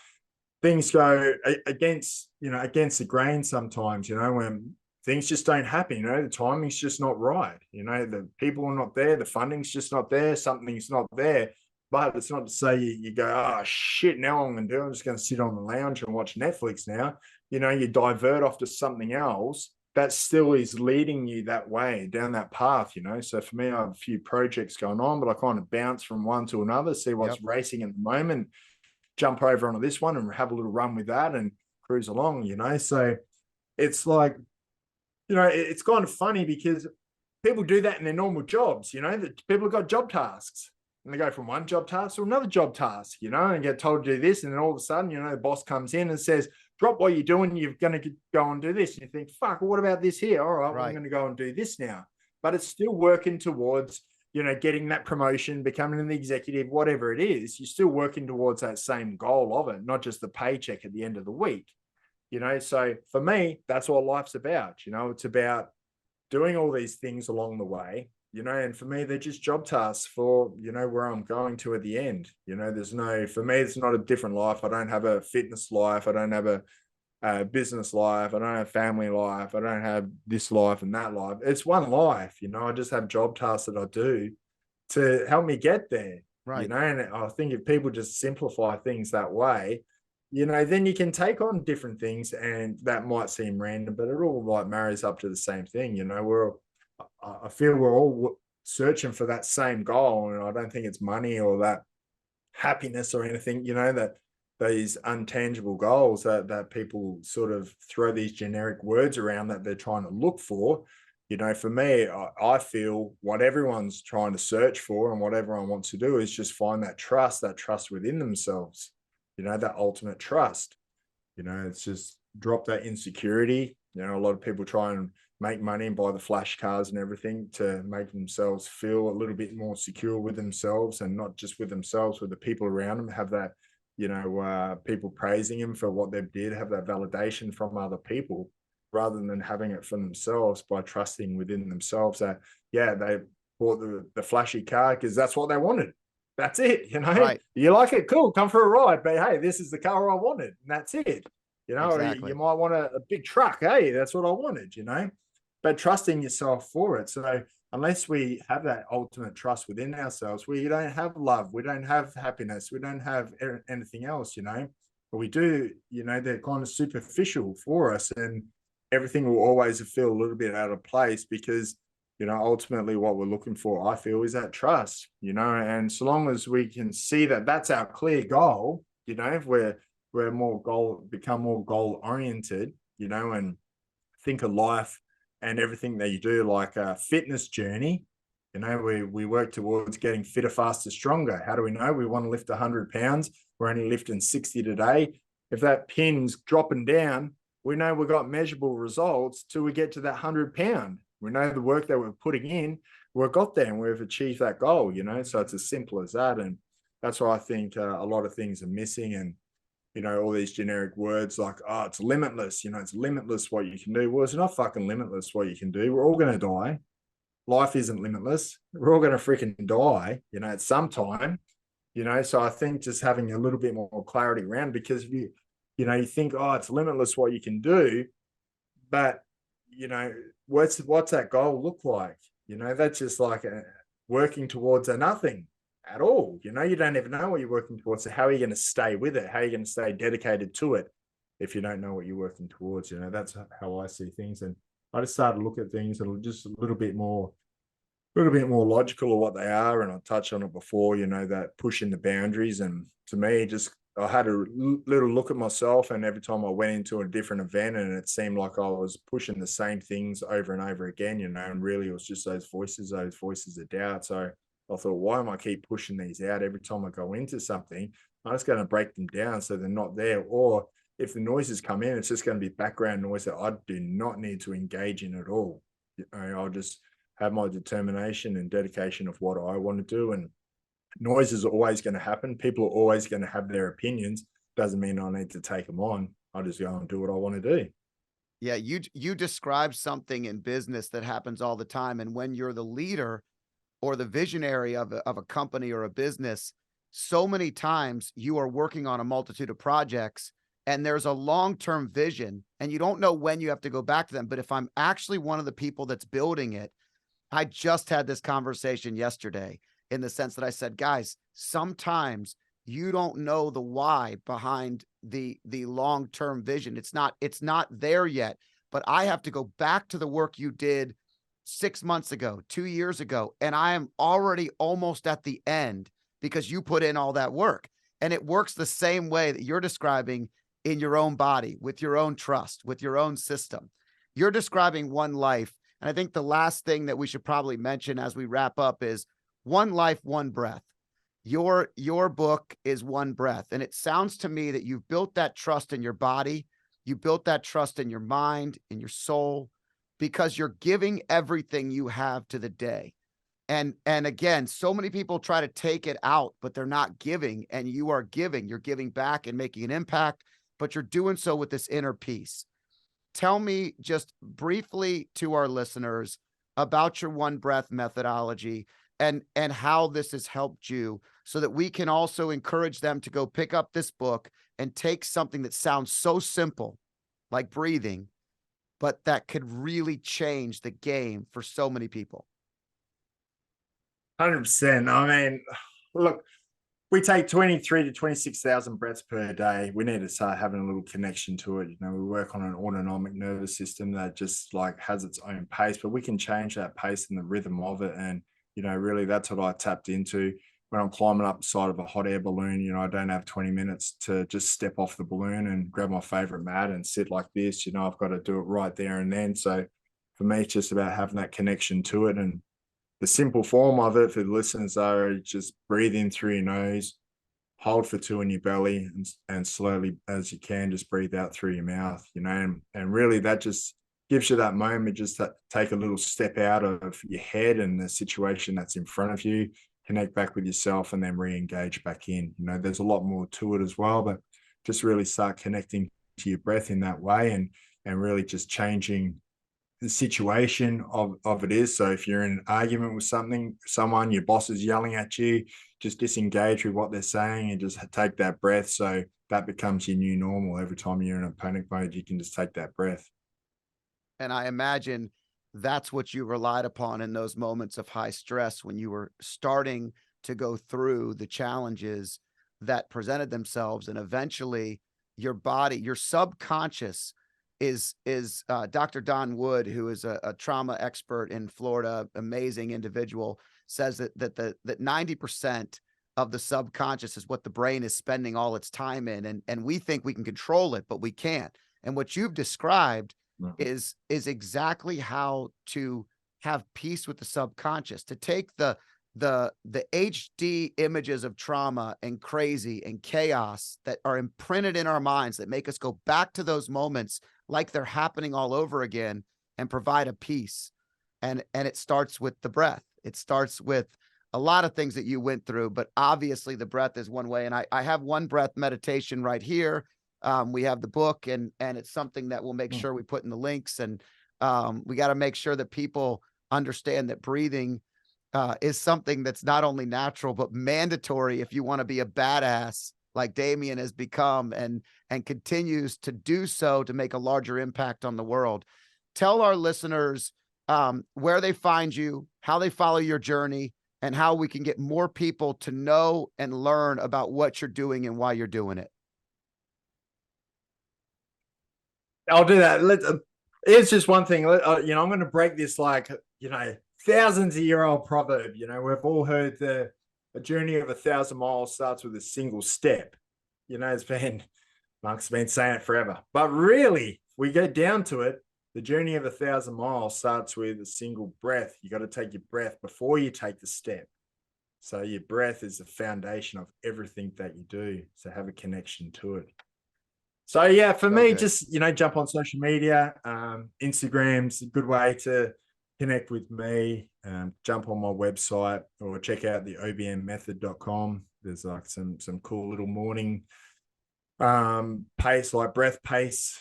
things go against, you know, against the grain sometimes, you know, when things just don't happen, you know, the timing's just not right. You know, the people are not there, the funding's just not there, something's not there. But it's not to say you go, oh shit, now I'm going to do, I'm just going to sit on the lounge and watch Netflix now. You know, you divert off to something else that still is leading you that way down that path, you know. So for me, I have a few projects going on, but I kind of bounce from one to another, see what's racing at the moment, jump over onto this one and have a little run with that and cruise along, you know. So it's like, you know, it's kind of funny because people do that in their normal jobs, you know, that people have got job tasks and they go from one job task to another job task, you know, and get told to do this. And then all of a sudden, you know, the boss comes in and says, drop what you're doing, you're going to go and do this. And you think, fuck, well, what about this here? All right, well, I'm going to go and do this now. But it's still working towards, you know, getting that promotion, becoming an executive, whatever it is. You're still working towards that same goal of it, not just the paycheck at the end of the week, you know. So for me, that's what life's about. You know, it's about doing all these things along the way, you know, and for me, they're just job tasks for, you know, where I'm going to at the end. You know, there's no, for me, it's not a different life. I don't have a fitness life. I don't have a business life. I don't have family life. I don't have this life and that life. It's one life, you know. I just have job tasks that I do to help me get there, you know. And I think if people just simplify things that way, you know, then you can take on different things, and that might seem random, but it all like marries up to the same thing. You know, I feel we're all searching for that same goal, and I don't think it's money or that happiness or anything, you know, that these untangible goals that people sort of throw these generic words around that they're trying to look for. You know, for me, I feel what everyone's trying to search for and what everyone wants to do is just find that trust within themselves, you know, that ultimate trust. You know, it's just drop that insecurity. You know, a lot of people try and make money and buy the flash cars and everything to make themselves feel a little bit more secure with themselves, and not just with themselves, with the people around them, have that, you know, people praising them for what they did, have that validation from other people, rather than having it for themselves by trusting within themselves that, yeah, they bought the flashy car because that's what they wanted. That's it, you know. You like it, cool, come for a ride, but hey, this is the car I wanted, and that's it. You know, or you might want a big truck. Hey, that's what I wanted, you know, but trusting yourself for it. So unless we have that ultimate trust within ourselves, we don't have love, we don't have happiness, we don't have anything else, you know. But we do, you know, they're kind of superficial for us, and everything will always feel a little bit out of place because, you know, ultimately what we're looking for, I feel, is that trust, you know. And so long as we can see that that's our clear goal, you know, if we're become more goal oriented, you know, and think of life and everything that you do like a fitness journey. You know, we work towards getting fitter, faster, stronger. How do we know? We want to lift 100 pounds. We're only lifting 60 today. If that pin's dropping down, we know we've got measurable results till we get to that 100-pound. We know the work that we're putting in, we've got there and we've achieved that goal, you know. So it's as simple as that. And that's why I think a lot of things are missing. And, you know, all these generic words like, oh, it's limitless, you know, it's limitless what you can do. Well, it's not fucking limitless what you can do. We're all going to die. Life isn't limitless. We're all going to freaking die, you know, at some time, you know. So I think just having a little bit more clarity around, because you know, you think, oh, it's limitless what you can do, but, you know, what's that goal look like? You know, that's just like working towards a nothing at all. You know, you don't even know what you're working towards. So how are you going to stay with it? How are you going to stay dedicated to it if you don't know what you're working towards? You know, that's how I see things. And I just started to look at things that are just a little bit more logical of what they are. And I touched on it before, you know, that pushing the boundaries. And to me, just I had a little look at myself, and every time I went into a different event and it seemed like I was pushing the same things over and over again, you know, and really it was just those voices of doubt. So I thought, why am I keep pushing these out every time I go into something? I'm just going to break them down so they're not there. Or if the noises come in, it's just going to be background noise that I do not need to engage in at all. You know, I'll just have my determination and dedication of what I want to do. And noise is always going to happen. People are always going to have their opinions. Doesn't mean I need to take them on. I just go and do what I want to do. Yeah, you described something in business that happens all the time. And when you're the leader or the visionary of a company or a business, so many times you are working on a multitude of projects and there's a long-term vision and you don't know when you have to go back to them. But if I'm actually one of the people that's building it, I just had this conversation yesterday in the sense that I said, guys, sometimes you don't know the why behind the long-term vision. It's not there yet, but I have to go back to the work you did 6 months ago, 2 years ago, and I am already almost at the end because you put in all that work. And it works the same way that you're describing in your own body, with your own trust, with your own system. You're describing one life. And I think the last thing that we should probably mention as we wrap up is one life, one breath. Your book is one breath. And it sounds to me that you've built that trust in your body. You built that trust in your mind, in your soul, because you're giving everything you have to the day. And again, so many people try to take it out, but they're not giving, and you are giving. You're giving back and making an impact, but you're doing so with this inner peace. Tell me just briefly to our listeners about your one breath methodology and how this has helped you so that we can also encourage them to go pick up this book and take something that sounds so simple, like breathing, but that could really change the game for so many people. 100%. I mean, look, we take 23 to 26,000 breaths per day. We need to start having a little connection to it. You know, we work on an autonomic nervous system that just like has its own pace, but we can change that pace and the rhythm of it. And, you know, really that's what I tapped into when I'm climbing up the side of a hot air balloon. You know, I don't have 20 minutes to just step off the balloon and grab my favorite mat and sit like this. You know, I've got to do it right there and then. So for me, it's just about having that connection to it. And the simple form of it for the listeners are just breathe in through your nose, hold for 2 in your belly, and slowly as you can, just breathe out through your mouth, you know, and really that just gives you that moment just to take a little step out of your head and the situation that's in front of you, connect back with yourself, and then re-engage back in. You know, there's a lot more to it as well, but just really start connecting to your breath in that way and really just changing the situation of it is. So if you're in an argument with someone, your boss is yelling at you, just disengage with what they're saying and just take that breath. So that becomes your new normal. Every time you're in a panic mode, you can just take that breath. And I imagine that's what you relied upon in those moments of high stress when you were starting to go through the challenges that presented themselves. And eventually your body, your subconscious is Dr. Don Wood, who is a trauma expert in Florida, amazing individual, says that 90% of the subconscious is what the brain is spending all its time in. And we think we can control it, but we can't. And what you've described is exactly how to have peace with the subconscious, to take the HD images of trauma and crazy and chaos that are imprinted in our minds that make us go back to those moments like they're happening all over again and provide a peace. And it starts with the breath. It starts with a lot of things that you went through, but obviously the breath is one way. And I have one breath meditation right here. We have the book and it's something that we'll make sure we put in the links. And we got to make sure that people understand that breathing is something that's not only natural, but mandatory if you want to be a badass like Damien has become and continues to do so to make a larger impact on the world. Tell our listeners where they find you, how they follow your journey, and how we can get more people to know and learn about what you're doing and why you're doing it. I'll do that. It's just one thing. You know, I'm going to break this like, you know, thousands of year old proverb. You know, we've all heard the journey of 1,000 miles starts with a single step. You know, Mark's been saying it forever. But really, we get down to it, the journey of 1,000 miles starts with a single breath. You got to take your breath before you take the step. So your breath is the foundation of everything that you do. So have a connection to it. So yeah, for me, just, you know, jump on social media. Instagram's a good way to connect with me. Jump on my website or check out the obmmethod.com. There's like some cool little morning pace, like breath pace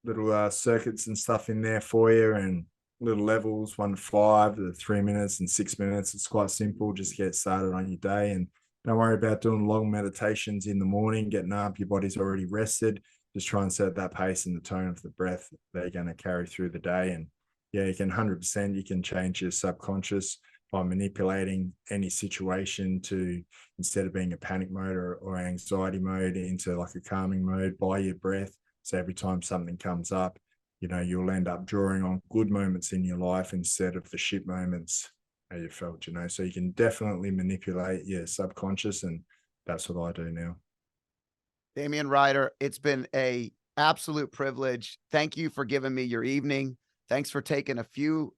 little circuits and stuff in there for you, and little levels, 1 to 5, the 3 minutes and 6 minutes. It's quite simple. Just get started on your day, and don't worry about doing long meditations in the morning, getting up. Your body's already rested. Just try and set that pace and the tone of the breath that you're going to carry through the day. And yeah, you can 100%, you can change your subconscious by manipulating any situation to, instead of being a panic mode or anxiety mode, into like a calming mode by your breath. So every time something comes up, you know, you'll end up drawing on good moments in your life instead of the shit moments how you felt, you know. So you can definitely manipulate your subconscious, and that's what I do now. Damien Ryder, it's been a absolute privilege. Thank you for giving me your evening. Thanks for taking a few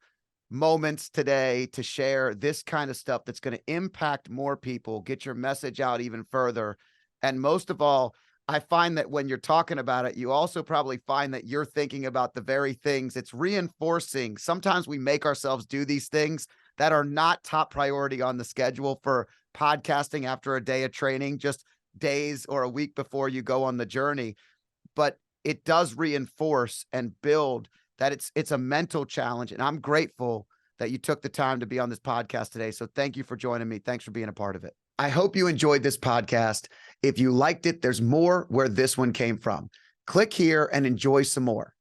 moments today to share this kind of stuff that's going to impact more people, get your message out even further. And most of all, I find that when you're talking about it, you also probably find that you're thinking about the very things it's reinforcing. Sometimes we make ourselves do these things that are not top priority on the schedule for podcasting after a day of training, just days or a week before you go on the journey. But it does reinforce and build that it's a mental challenge. And I'm grateful that you took the time to be on this podcast today. So thank you for joining me. Thanks for being a part of it. I hope you enjoyed this podcast. If you liked it, there's more where this one came from. Click here and enjoy some more.